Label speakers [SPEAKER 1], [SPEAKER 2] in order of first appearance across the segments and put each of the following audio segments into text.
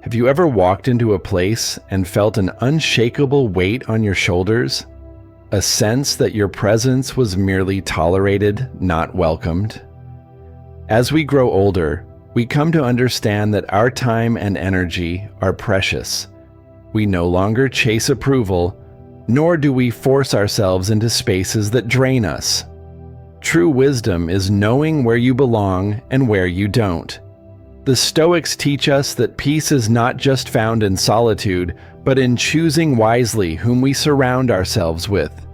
[SPEAKER 1] Have you ever walked into a place and felt an unshakable weight on your shoulders? A sense that your presence was merely tolerated, not welcomed? As we grow older, we come to understand that our time and energy are precious. We no longer chase approval, nor do we force ourselves into spaces that drain us. True wisdom is knowing where you belong and where you don't. The Stoics teach us that peace is not just found in solitude, but in choosing wisely whom we surround ourselves with.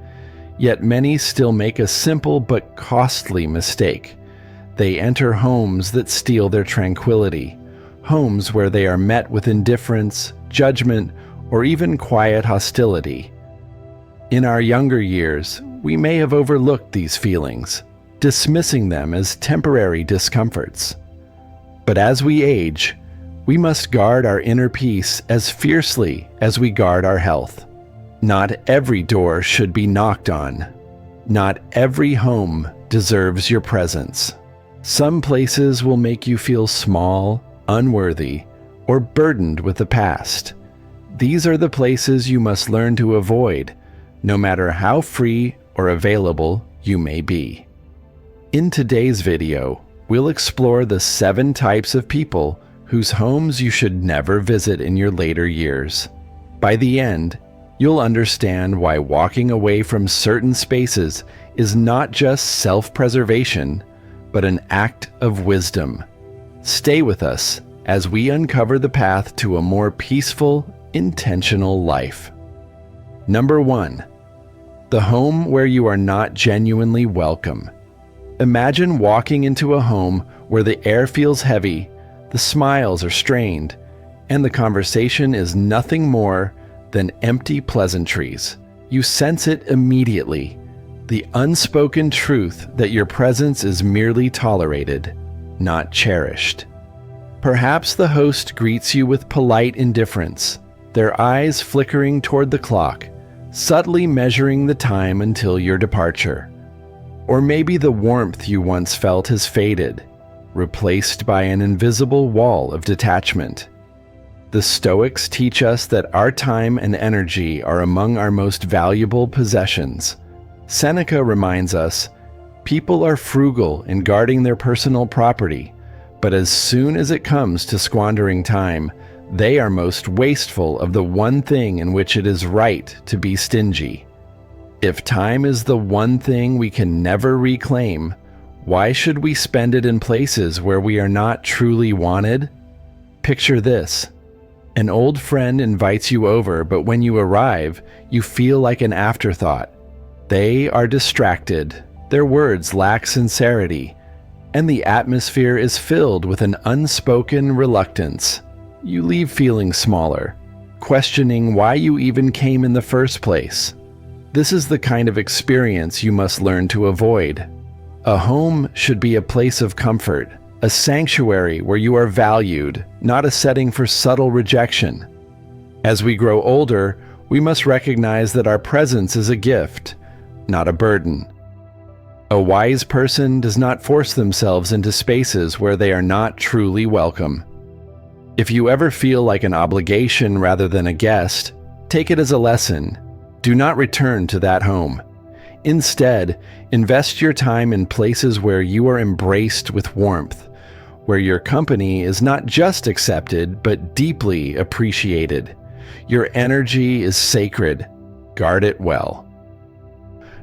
[SPEAKER 1] Yet many still make a simple but costly mistake. They enter homes that steal their tranquility, homes where they are met with indifference, judgment, or even quiet hostility. In our younger years, we may have overlooked these feelings, dismissing them as temporary discomforts. But as we age, we must guard our inner peace as fiercely as we guard our health. Not every door should be knocked on. Not every home deserves your presence. Some places will make you feel small, unworthy, or burdened with the past. These are the places you must learn to avoid, no matter how free or available you may be. In today's video, we'll explore the 7 types of people whose homes you should never visit in your later years. By the end, you'll understand why walking away from certain spaces is not just self-preservation, but an act of wisdom. Stay with us as we uncover the path to a more peaceful, intentional life. Number 1. The home where you are not genuinely welcome. Imagine walking into a home where the air feels heavy, the smiles are strained, and the conversation is nothing more than empty pleasantries. You sense it immediately, the unspoken truth that your presence is merely tolerated, not cherished. Perhaps the host greets you with polite indifference, their eyes flickering toward the clock, subtly measuring the time until your departure. Or maybe the warmth you once felt has faded, replaced by an invisible wall of detachment. The Stoics teach us that our time and energy are among our most valuable possessions. Seneca reminds us, people are frugal in guarding their personal property, but as soon as it comes to squandering time, they are most wasteful of the one thing in which it is right to be stingy. If time is the one thing we can never reclaim, why should we spend it in places where we are not truly wanted? Picture this. An old friend invites you over, but when you arrive, you feel like an afterthought. They are distracted, their words lack sincerity, and the atmosphere is filled with an unspoken reluctance. You leave feeling smaller, questioning why you even came in the first place. This is the kind of experience you must learn to avoid. A home should be a place of comfort, a sanctuary where you are valued, not a setting for subtle rejection. As we grow older, we must recognize that our presence is a gift, not a burden. A wise person does not force themselves into spaces where they are not truly welcome. If you ever feel like an obligation rather than a guest, take it as a lesson. Do not return to that home. Instead, invest your time in places where you are embraced with warmth, where your company is not just accepted, but deeply appreciated. Your energy is sacred. Guard it well.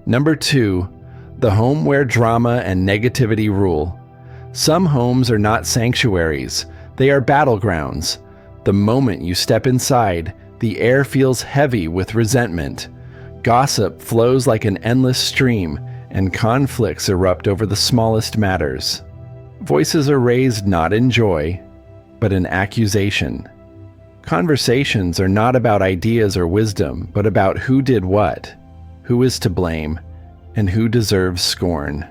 [SPEAKER 1] Number 2, the home where drama and negativity rule. Some homes are not sanctuaries. They are battlegrounds. The moment you step inside, the air feels heavy with resentment. Gossip flows like an endless stream, and conflicts erupt over the smallest matters. Voices are raised not in joy, but in accusation. Conversations are not about ideas or wisdom, but about who did what, who is to blame, and who deserves scorn.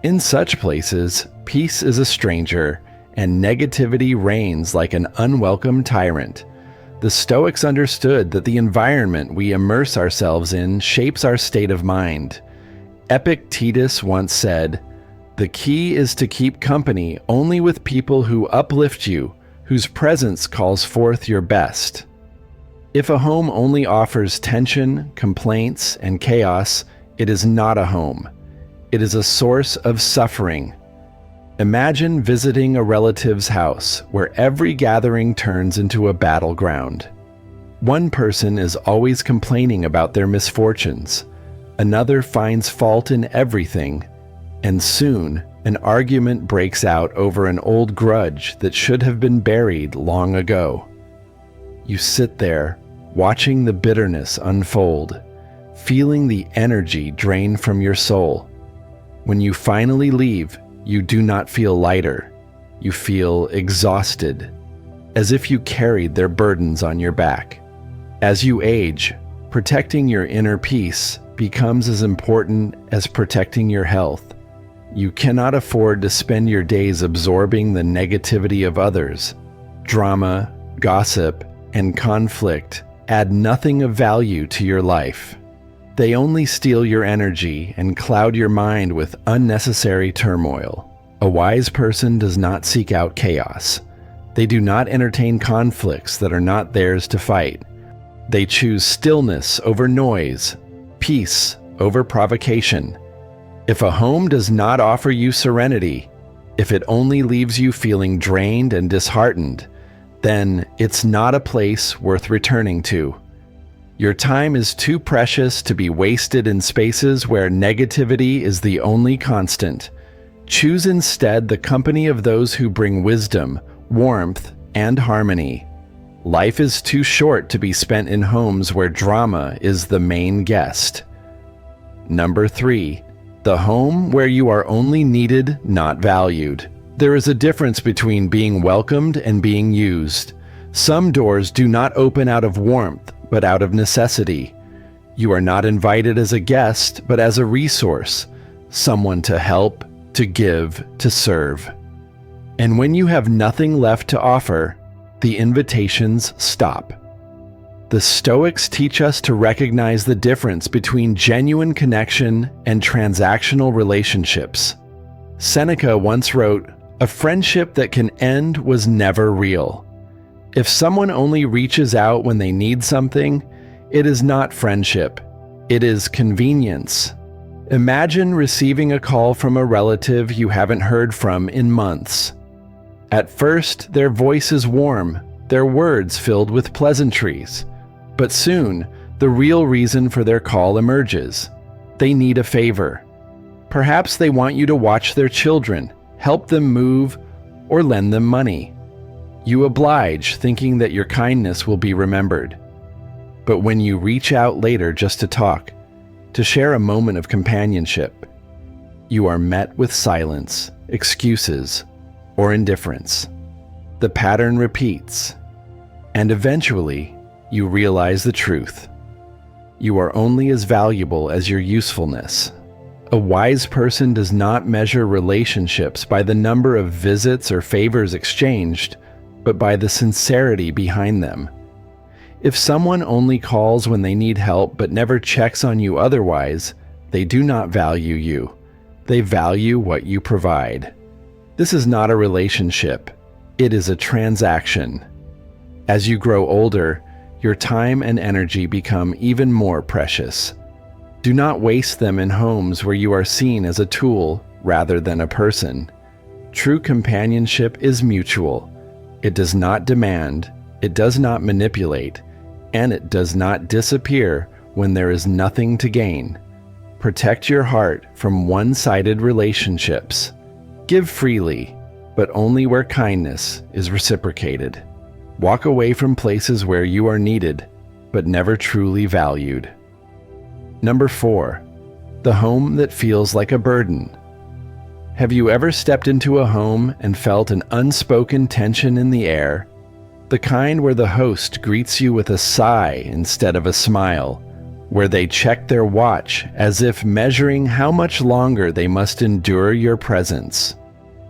[SPEAKER 1] In such places, peace is a stranger, and negativity reigns like an unwelcome tyrant. The Stoics understood that the environment we immerse ourselves in shapes our state of mind. Epictetus once said, "The key is to keep company only with people who uplift you, whose presence calls forth your best. If a home only offers tension, complaints, and chaos, it is not a home. It is a source of suffering. Imagine visiting a relative's house where every gathering turns into a battleground. One person is always complaining about their misfortunes. Another finds fault in everything, and soon an argument breaks out over an old grudge that should have been buried long ago. You sit there, watching the bitterness unfold, feeling the energy drain from your soul. When you finally leave, you do not feel lighter. You feel exhausted, as if you carried their burdens on your back. As you age, protecting your inner peace becomes as important as protecting your health. You cannot afford to spend your days absorbing the negativity of others. Drama, gossip, and conflict add nothing of value to your life. They only steal your energy and cloud your mind with unnecessary turmoil. A wise person does not seek out chaos. They do not entertain conflicts that are not theirs to fight. They choose stillness over noise, peace over provocation. If a home does not offer you serenity, if it only leaves you feeling drained and disheartened, then it's not a place worth returning to. Your time is too precious to be wasted in spaces where negativity is the only constant. Choose instead the company of those who bring wisdom, warmth, and harmony. Life is too short to be spent in homes where drama is the main guest. Number 3, the home where you are only needed, not valued. There is a difference between being welcomed and being used. Some doors do not open out of warmth, but out of necessity. You are not invited as a guest, but as a resource, someone to help, to give, to serve. And when you have nothing left to offer, the invitations stop. The Stoics teach us to recognize the difference between genuine connection and transactional relationships. Seneca once wrote, "A friendship that can end was never real." If someone only reaches out when they need something, it is not friendship. It is convenience. Imagine receiving a call from a relative you haven't heard from in months. At first, their voice is warm, their words filled with pleasantries. But soon, the real reason for their call emerges. They need a favor. Perhaps they want you to watch their children, help them move, or lend them money. You oblige, thinking that your kindness will be remembered. But when you reach out later just to talk, to share a moment of companionship, you are met with silence, excuses, or indifference. The pattern repeats, and eventually, you realize the truth. You are only as valuable as your usefulness. A wise person does not measure relationships by the number of visits or favors exchanged, but by the sincerity behind them. If someone only calls when they need help but never checks on you otherwise, they do not value you. They value what you provide. This is not a relationship. It is a transaction. As you grow older, your time and energy become even more precious. Do not waste them in homes where you are seen as a tool rather than a person. True companionship is mutual. It does not demand, it does not manipulate, and it does not disappear when there is nothing to gain. Protect your heart from one-sided relationships. Give freely, but only where kindness is reciprocated. Walk away from places where you are needed, but never truly valued. Number 4, the home that feels like a burden. Have you ever stepped into a home and felt an unspoken tension in the air? The kind where the host greets you with a sigh instead of a smile, where they check their watch as if measuring how much longer they must endure your presence.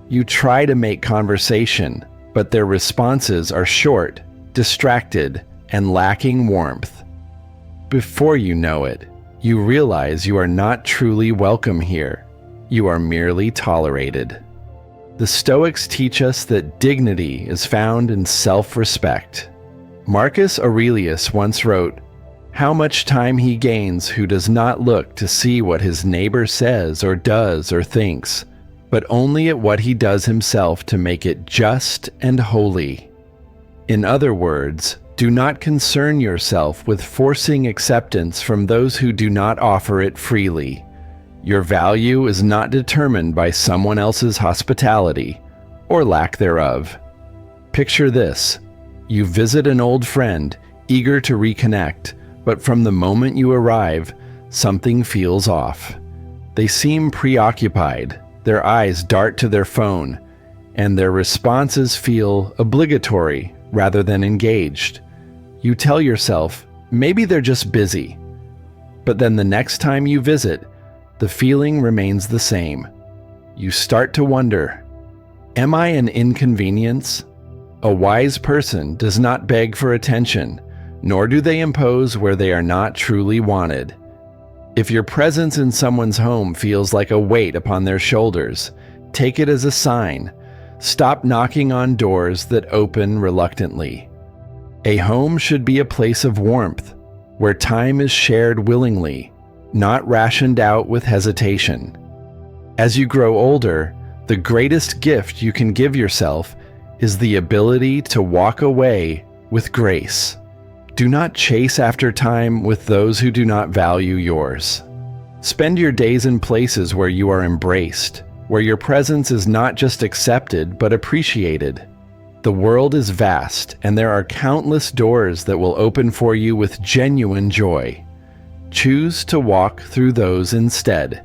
[SPEAKER 1] You try to make conversation, but their responses are short, distracted, and lacking warmth. Before you know it, you realize you are not truly welcome here. You are merely tolerated. The Stoics teach us that dignity is found in self-respect. Marcus Aurelius once wrote, "How much time he gains who does not look to see what his neighbor says or does or thinks, but only at what he does himself to make it just and holy." In other words, do not concern yourself with forcing acceptance from those who do not offer it freely. Your value is not determined by someone else's hospitality, or lack thereof. Picture this. You visit an old friend, eager to reconnect, but from the moment you arrive, something feels off. They seem preoccupied, their eyes dart to their phone, and their responses feel obligatory rather than engaged. You tell yourself, maybe they're just busy. But then the next time you visit, the feeling remains the same. You start to wonder, am I an inconvenience? A wise person does not beg for attention, nor do they impose where they are not truly wanted. If your presence in someone's home feels like a weight upon their shoulders, take it as a sign. Stop knocking on doors that open reluctantly. A home should be a place of warmth, where time is shared willingly, not rationed out with hesitation. As you grow older, the greatest gift you can give yourself is the ability to walk away with grace. Do not chase after time with those who do not value yours. Spend your days in places where you are embraced, where your presence is not just accepted but appreciated. The world is vast, and there are countless doors that will open for you with genuine joy. Choose to walk through those instead.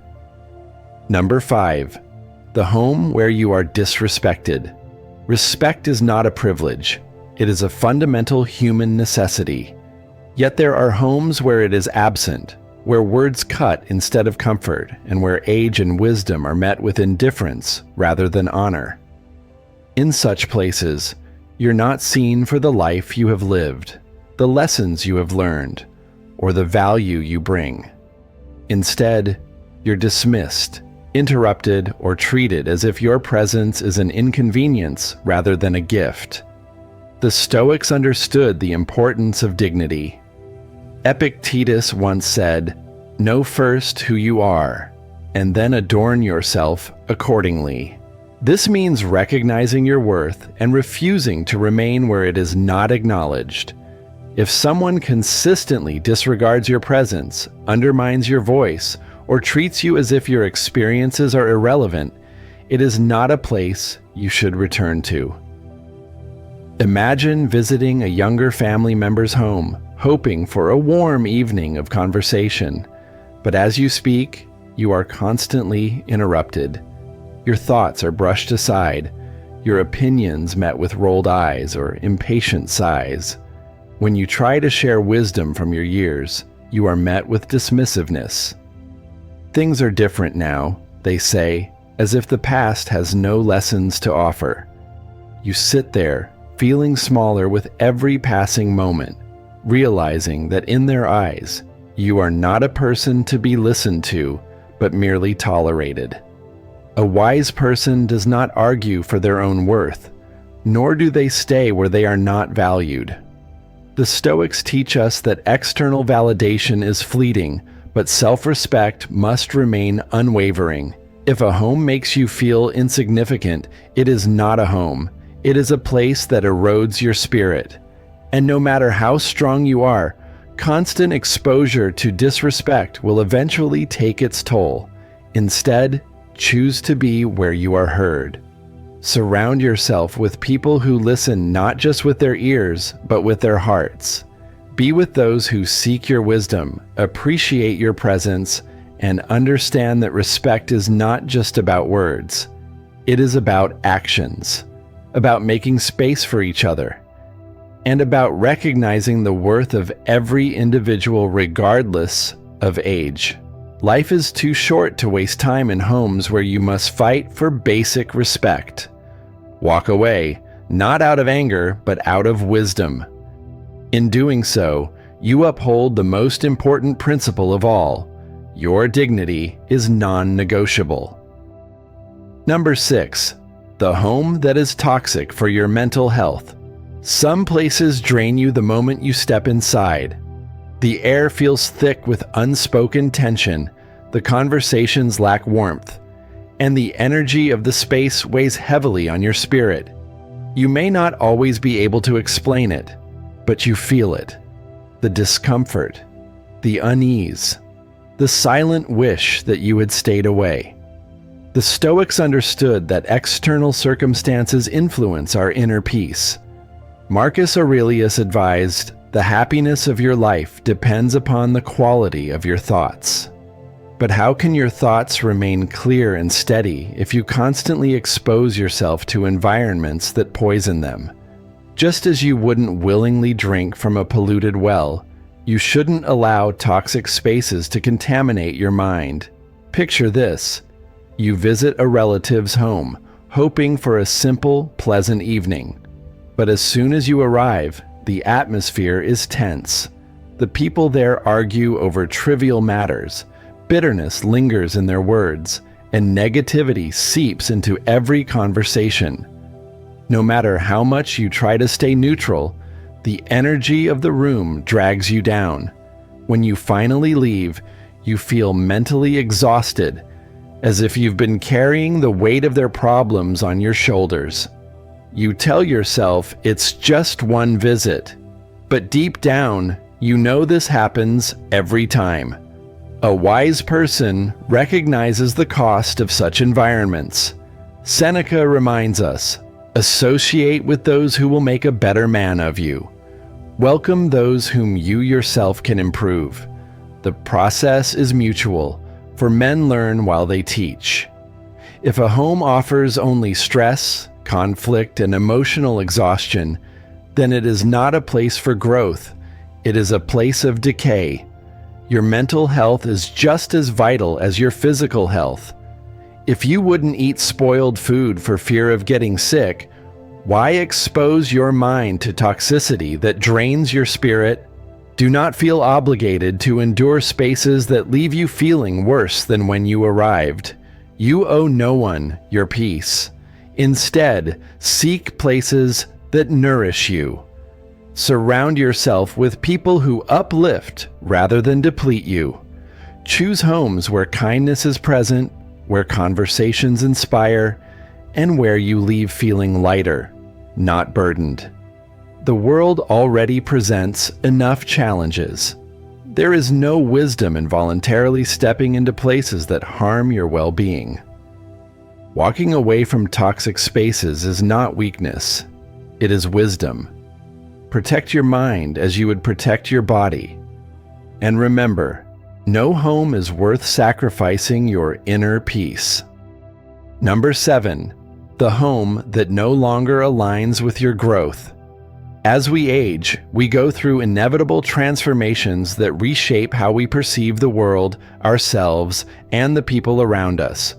[SPEAKER 1] Number 5. The home where you are disrespected. Respect is not a privilege. It is a fundamental human necessity. Yet there are homes where it is absent, where words cut instead of comfort, and where age and wisdom are met with indifference rather than honor. In such places, you're not seen for the life you have lived, the lessons you have learned, or the value you bring. Instead, you're dismissed, interrupted, or treated as if your presence is an inconvenience rather than a gift. The Stoics understood the importance of dignity. Epictetus once said, "Know first who you are, and then adorn yourself accordingly." This means recognizing your worth and refusing to remain where it is not acknowledged. If someone consistently disregards your presence, undermines your voice, or treats you as if your experiences are irrelevant, it is not a place you should return to. Imagine visiting a younger family member's home, hoping for a warm evening of conversation. But as you speak, you are constantly interrupted. Your thoughts are brushed aside, your opinions met with rolled eyes or impatient sighs. When you try to share wisdom from your years, you are met with dismissiveness. Things are different now, they say, as if the past has no lessons to offer. You sit there, feeling smaller with every passing moment, realizing that in their eyes, you are not a person to be listened to, but merely tolerated. A wise person does not argue for their own worth, nor do they stay where they are not valued. The Stoics teach us that external validation is fleeting, but self-respect must remain unwavering. If a home makes you feel insignificant, it is not a home. It is a place that erodes your spirit. And no matter how strong you are, constant exposure to disrespect will eventually take its toll. Instead, choose to be where you are heard. Surround yourself with people who listen not just with their ears, but with their hearts. Be with those who seek your wisdom, appreciate your presence, and understand that respect is not just about words. It is about actions, about making space for each other, and about recognizing the worth of every individual regardless of age. Life is too short to waste time in homes where you must fight for basic respect. Walk away, not out of anger, but out of wisdom. In doing so, you uphold the most important principle of all. Your dignity is non-negotiable. Number 6. the home that is toxic for your mental health. Some places drain you the moment you step inside. The air feels thick with unspoken tension, the conversations lack warmth, and the energy of the space weighs heavily on your spirit. You may not always be able to explain it, but you feel it. The discomfort, the unease, the silent wish that you had stayed away. The Stoics understood that external circumstances influence our inner peace. Marcus Aurelius advised, "The happiness of your life depends upon the quality of your thoughts." But how can your thoughts remain clear and steady if you constantly expose yourself to environments that poison them? Just as you wouldn't willingly drink from a polluted well, you shouldn't allow toxic spaces to contaminate your mind. Picture this. You visit a relative's home, hoping for a simple, pleasant evening. But as soon as you arrive, the atmosphere is tense. The people there argue over trivial matters. Bitterness lingers in their words, and negativity seeps into every conversation. No matter how much you try to stay neutral, the energy of the room drags you down. When you finally leave, you feel mentally exhausted, as if you've been carrying the weight of their problems on your shoulders. You tell yourself it's just one visit, but deep down, you know this happens every time. A wise person recognizes the cost of such environments. Seneca reminds us, "Associate with those who will make a better man of you. Welcome those whom you yourself can improve. The process is mutual, for men learn while they teach." If a home offers only stress, conflict, and emotional exhaustion, then it is not a place for growth. It is a place of decay. Your mental health is just as vital as your physical health. If you wouldn't eat spoiled food for fear of getting sick, why expose your mind to toxicity that drains your spirit? Do not feel obligated to endure spaces that leave you feeling worse than when you arrived. You owe no one your peace. Instead, seek places that nourish you. Surround yourself with people who uplift rather than deplete you. Choose homes where kindness is present, where conversations inspire, and where you leave feeling lighter, not burdened. The world already presents enough challenges. There is no wisdom in voluntarily stepping into places that harm your well-being. Walking away from toxic spaces is not weakness. It is wisdom. Protect your mind as you would protect your body. And remember, no home is worth sacrificing your inner peace. Number 7, the home that no longer aligns with your growth. As we age, we go through inevitable transformations that reshape how we perceive the world, ourselves, and the people around us.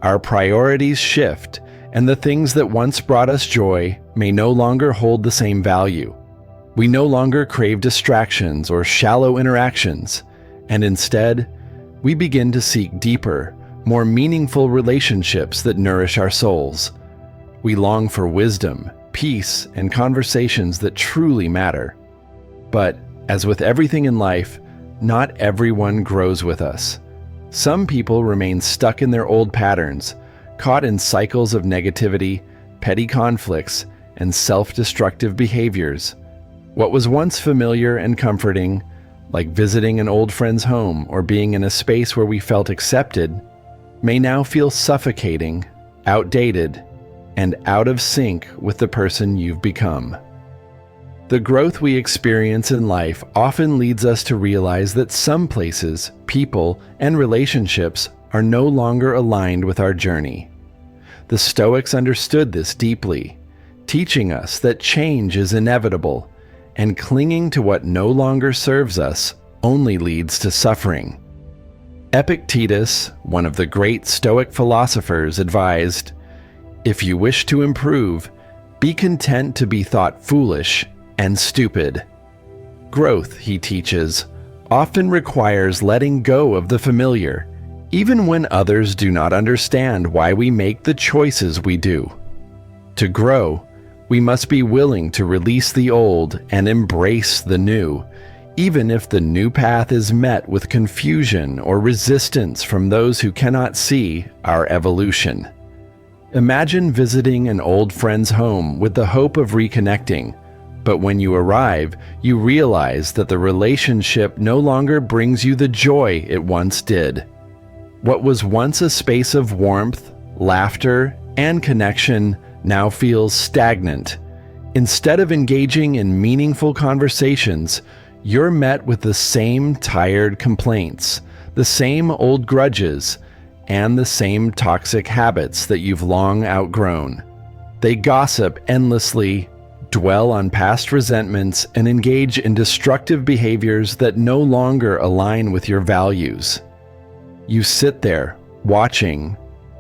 [SPEAKER 1] Our priorities shift, and the things that once brought us joy may no longer hold the same value. We no longer crave distractions or shallow interactions, and instead, we begin to seek deeper, more meaningful relationships that nourish our souls. We long for wisdom, peace, and conversations that truly matter. But, as with everything in life, not everyone grows with us. Some people remain stuck in their old patterns, caught in cycles of negativity, petty conflicts, and self-destructive behaviors. What was once familiar and comforting, like visiting an old friend's home or being in a space where we felt accepted, may now feel suffocating, outdated, and out of sync with the person you've become. The growth we experience in life often leads us to realize that some places, people, and relationships are no longer aligned with our journey. The Stoics understood this deeply, teaching us that change is inevitable, and clinging to what no longer serves us only leads to suffering. Epictetus, one of the great Stoic philosophers, advised, "If you wish to improve, be content to be thought foolish and stupid." Growth, he teaches, often requires letting go of the familiar, even when others do not understand why we make the choices we do. To grow, we must be willing to release the old and embrace the new, even if the new path is met with confusion or resistance from those who cannot see our evolution. Imagine visiting an old friend's home with the hope of reconnecting, but when you arrive, you realize that the relationship no longer brings you the joy it once did. What was once a space of warmth, laughter, and connection now feels stagnant. Instead of engaging in meaningful conversations, you're met with the same tired complaints, the same old grudges, and the same toxic habits that you've long outgrown. They gossip endlessly, dwell on past resentments, and engage in destructive behaviors that no longer align with your values. You sit there, watching,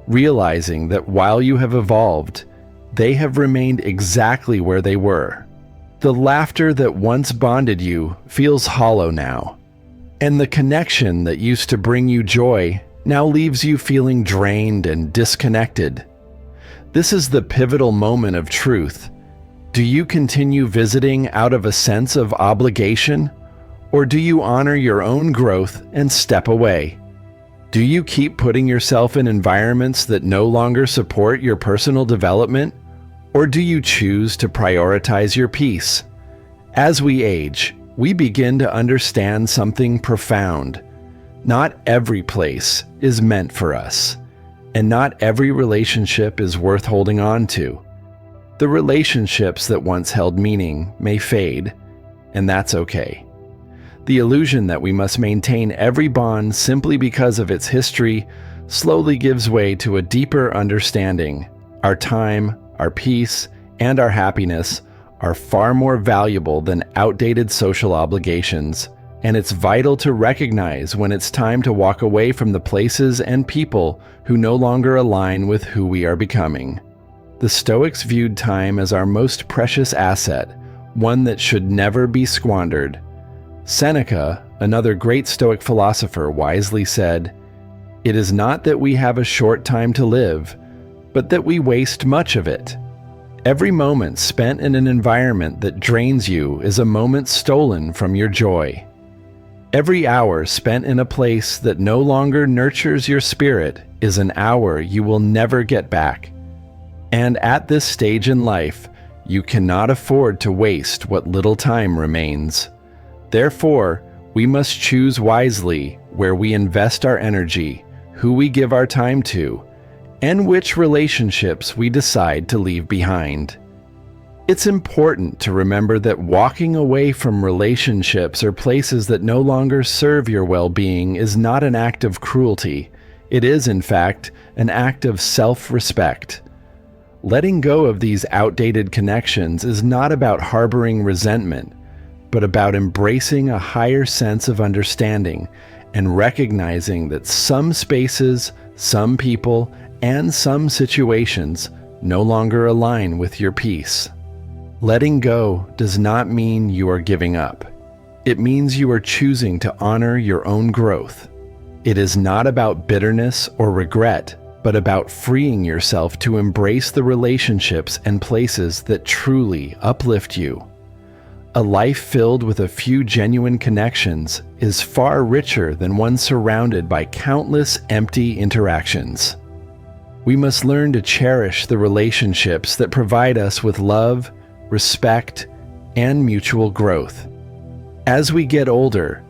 [SPEAKER 1] realizing that while you have evolved, they have remained exactly where they were. The laughter that once bonded you feels hollow now, and the connection that used to bring you joy now leaves you feeling drained and disconnected. This is the pivotal moment of truth. Do you continue visiting out of a sense of obligation, or do you honor your own growth and step away? Do you keep putting yourself in environments that no longer support your personal development, or do you choose to prioritize your peace? As we age, we begin to understand something profound. Not every place is meant for us, and not every relationship is worth holding on to. The relationships that once held meaning may fade, and that's okay. The illusion that we must maintain every bond simply because of its history slowly gives way to a deeper understanding. Our time, our peace, and our happiness are far more valuable than outdated social obligations, and it's vital to recognize when it's time to walk away from the places and people who no longer align with who we are becoming. The Stoics viewed time as our most precious asset, one that should never be squandered. Seneca, another great Stoic philosopher, wisely said, "It is not that we have a short time to live, but that we waste much of it. Every moment spent in an environment that drains you is a moment stolen from your joy. Every hour spent in a place that no longer nurtures your spirit is an hour you will never get back. And at this stage in life, you cannot afford to waste what little time remains. Therefore, we must choose wisely where we invest our energy, who we give our time to, and which relationships we decide to leave behind." It's important to remember that walking away from relationships or places that no longer serve your well-being is not an act of cruelty. It is, in fact, an act of self-respect. Letting go of these outdated connections is not about harboring resentment, but about embracing a higher sense of understanding and recognizing that some spaces, some people, and some situations no longer align with your peace. Letting go does not mean you are giving up. It means you are choosing to honor your own growth. It is not about bitterness or regret, but about freeing yourself to embrace the relationships and places that truly uplift you. A life filled with a few genuine connections is far richer than one surrounded by countless empty interactions. We must learn to cherish the relationships that provide us with love, respect, and mutual growth. As we get older,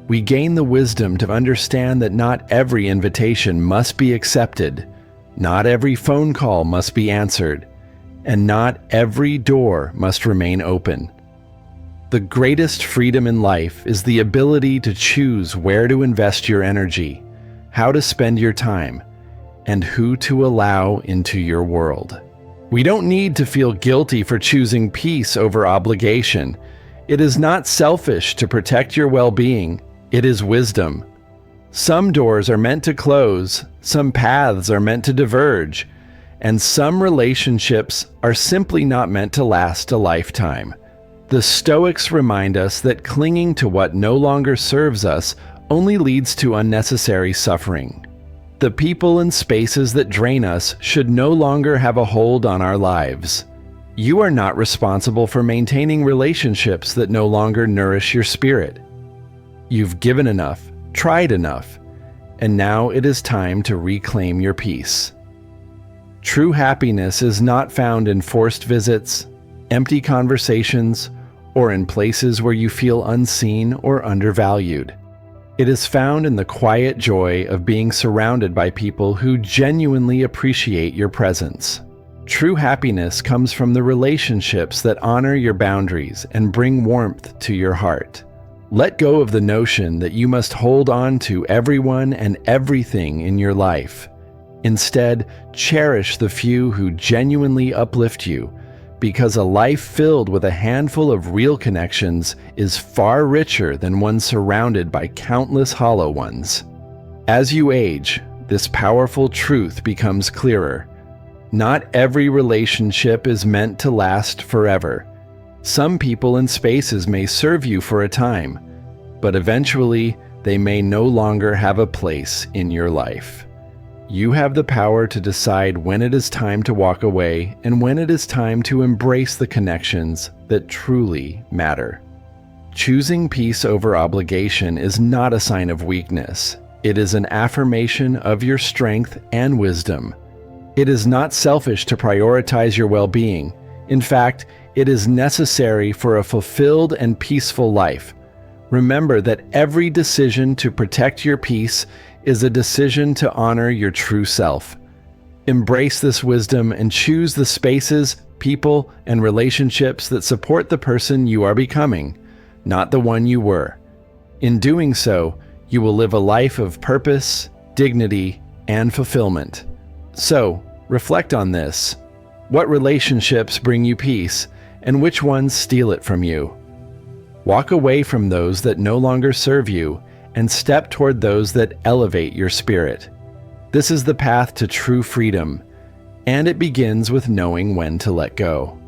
[SPEAKER 1] we gain the wisdom to understand that not every invitation must be accepted, not every phone call must be answered, and not every door must remain open. The greatest freedom in life is the ability to choose where to invest your energy, how to spend your time, and who to allow into your world. We don't need to feel guilty for choosing peace over obligation. It is not selfish to protect your well-being. It is wisdom. Some doors are meant to close, some paths are meant to diverge, and some relationships are simply not meant to last a lifetime. The Stoics remind us that clinging to what no longer serves us only leads to unnecessary suffering. The people and spaces that drain us should no longer have a hold on our lives. You are not responsible for maintaining relationships that no longer nourish your spirit. You've given enough, tried enough, and now it is time to reclaim your peace. True happiness is not found in forced visits, empty conversations, or in places where you feel unseen or undervalued. It is found in the quiet joy of being surrounded by people who genuinely appreciate your presence. True happiness comes from the relationships that honor your boundaries and bring warmth to your heart. Let go of the notion that you must hold on to everyone and everything in your life. Instead, cherish the few who genuinely uplift you, because a life filled with a handful of real connections is far richer than one surrounded by countless hollow ones. As you age, this powerful truth becomes clearer. Not every relationship is meant to last forever. Some people and spaces may serve you for a time, but eventually they may no longer have a place in your life. You have the power to decide when it is time to walk away and when it is time to embrace the connections that truly matter. Choosing peace over obligation is not a sign of weakness. It is an affirmation of your strength and wisdom. It is not selfish to prioritize your well-being. In fact, it is necessary for a fulfilled and peaceful life. Remember that every decision to protect your peace is a decision to honor your true self. Embrace this wisdom and choose the spaces, people, and relationships that support the person you are becoming, not the one you were. In doing so, you will live a life of purpose, dignity, and fulfillment. So, reflect on this. What relationships bring you peace, and which ones steal it from you? Walk away from those that no longer serve you, and step toward those that elevate your spirit. This is the path to true freedom, and it begins with knowing when to let go.